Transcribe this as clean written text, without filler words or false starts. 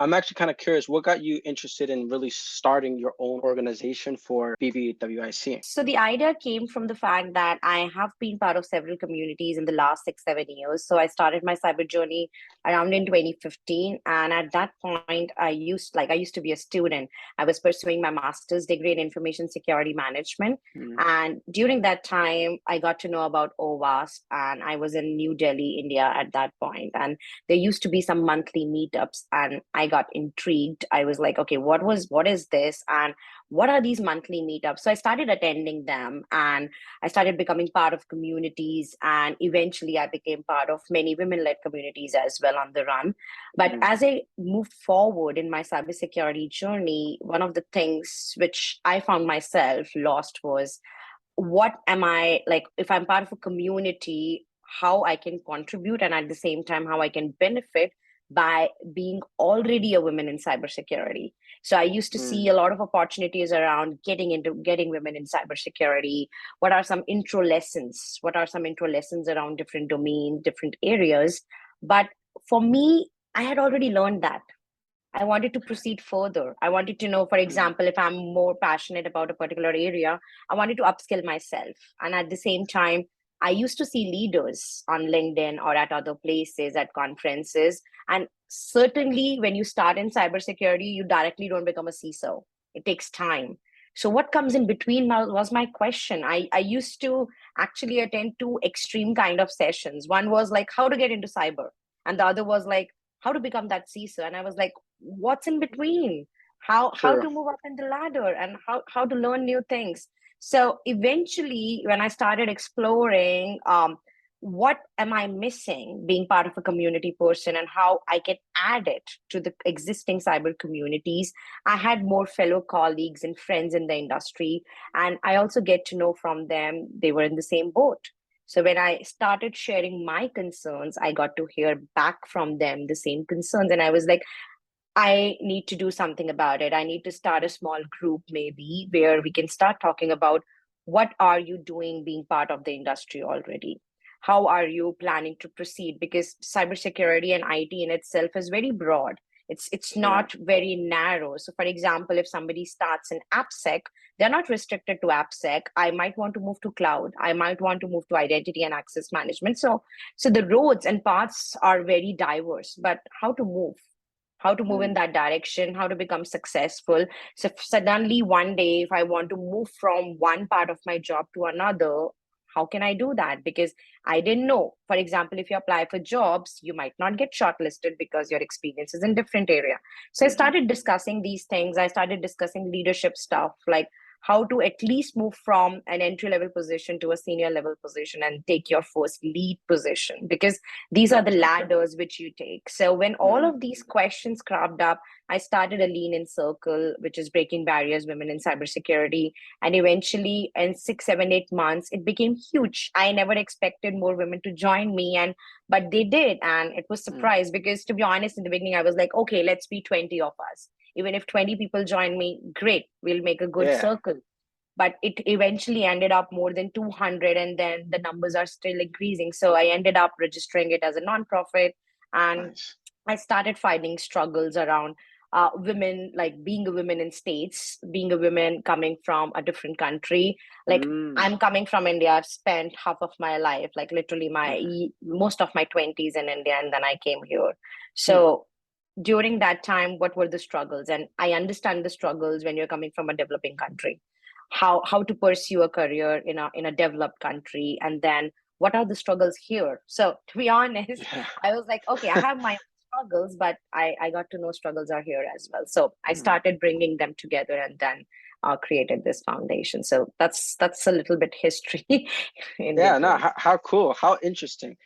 I'm actually kind of curious, what got you interested in really starting your own organization for BBWIC? So the idea came from the fact that I have been part of several communities in the last 6, 7 years. So I started my cyber journey around in 2015. And at that point, I used to be a student. I was pursuing my master's degree in information security management. Mm. And during that time, I got to know about OWASP, and I was in New Delhi, India at that point. And there used to be some monthly meetups, and I got intrigued. I was like, okay, what is this? And what are these monthly meetups? So I started attending them, and I started becoming part of communities. And eventually I became part of many women-led communities as well on the run. But as I moved forward in my cybersecurity journey, one of the things which I found myself lost was, what am I like, if I'm part of a community, how I can contribute, and at the same time, how I can benefit by being already a woman in cybersecurity. So I used to see a lot of opportunities around getting women in cybersecurity. What are some intro lessons? What are some intro lessons around different domains, different areas? But for me, I had already learned that. I wanted to proceed further. I wanted to know, for example, if I'm more passionate about a particular area, I wanted to upskill myself. And at the same time, I used to see leaders on LinkedIn or at other places, at conferences. And certainly when you start in cybersecurity, you directly don't become a CISO. It takes time. So what comes in between was my question. I used to actually attend two extreme kind of sessions. One was like how to get into cyber, and the other was like how to become that CISO. And I was like, what's in between? How True. to move up in the ladder, and how to learn new things. So eventually, when I started exploring what am I missing being part of a community person, and how I can add it to the existing cyber communities, I had more fellow colleagues and friends in the industry. And I also get to know from them, they were in the same boat. So when I started sharing my concerns, I got to hear back from them the same concerns. And I was like, I need to do something about it. I need to start a small group, maybe, where we can start talking about what are you doing being part of the industry already? How are you planning to proceed? Because cybersecurity and IT in itself is very broad. It's not very narrow. So for example, if somebody starts in AppSec, they're not restricted to AppSec. I might want to move to cloud. I might want to move to identity and access management. So the roads and paths are very diverse, but how to move in that direction, how to become successful. So if suddenly one day, if I want to move from one part of my job to another, how can I do that? Because I didn't know. For example, if you apply for jobs, you might not get shortlisted because your experience is in different area. So I started discussing these things. I started discussing leadership stuff, like how to at least move from an entry level position to a senior level position and take your first lead position, because these are the ladders which you take. So when all of these questions cropped up, I started a lean in circle, which is breaking barriers women in cybersecurity. And eventually in 6, 7, 8 months, it became huge. I never expected more women to join me, but they did. And it was surprised because, to be honest, in the beginning, I was like, okay, let's be 20 of us. Even if 20 people join me, great, we'll make a good circle. But it eventually ended up more than 200, and then the numbers are still increasing. So I ended up registering it as a nonprofit, and I started finding struggles around women, like being a woman in States, being a woman coming from a different country. Like I'm coming from India. I've spent half of my life, like literally most of my 20s in India, and then I came here. So during that time, what were the struggles? And I understand the struggles when you're coming from a developing country, how to pursue a career in a developed country, and then what are the struggles here. So to be honest, I was like, okay, I have my struggles, but I got to know struggles are here as well. So I started bringing them together, and then created this foundation. So that's a little bit history. No, how cool, how interesting.